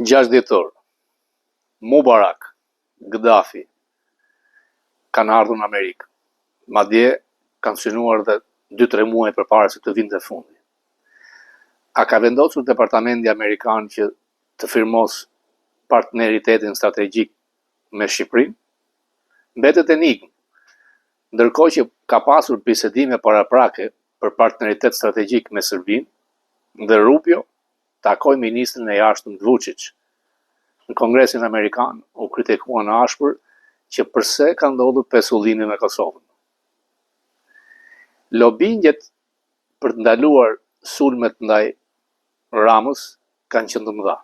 6 dhjetor, Mubarak, Gaddafi kanë ardhur në Amerikë. Madje kanë synuar dhe 2-3 muaj përpara se të vinte fundi. A ka vendosur departamenti amerikan që të firmos partneritetin strategjik me Shqipërinë? Mbetet enigmë. Ndërkohë që ka pasur bisedime paraprake për partneritet strategjik me Serbinë, dhe Rubio takoi ministrin e jashtëm Vučić. Në Kongresin Amerikan u kritikuan ashpër që pse ka ndodhur pesullimi me Kosovën. Lobingjet për të ndaluar sulmet ndaj Ramës kanë qenë të mëdha.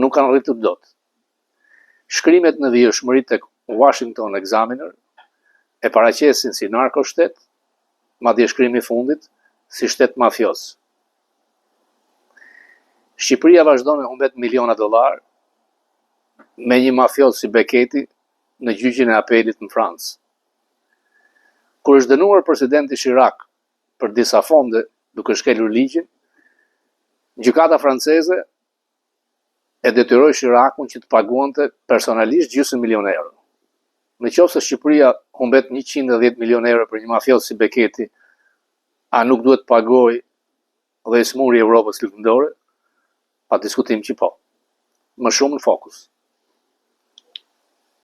Nuk kanë arritur dot. Shkrimet në vijshmëri tek Washington Examiner e paraqesin si narkoshtet, madje shkrimi i fundit si shtet mafios. Shqipëria vazhdon me humbet miliona dollar me një mafios si Beketi në gjyqin e apelit në Francë. Kur është dënuar presidenti Chirac për disa fonde duke shkelur ligjin, gjykata franceze e detyroi Chiracun që të paguante personalisht €200.000.000 euro. Në qoftë se Shqipëria humbet 110 milion euro për një mafios si Beketi, a nuk duhet pagoj dhe i smuri Evropës lëndore? Pa diskutim që po. Më shumë në Fokus.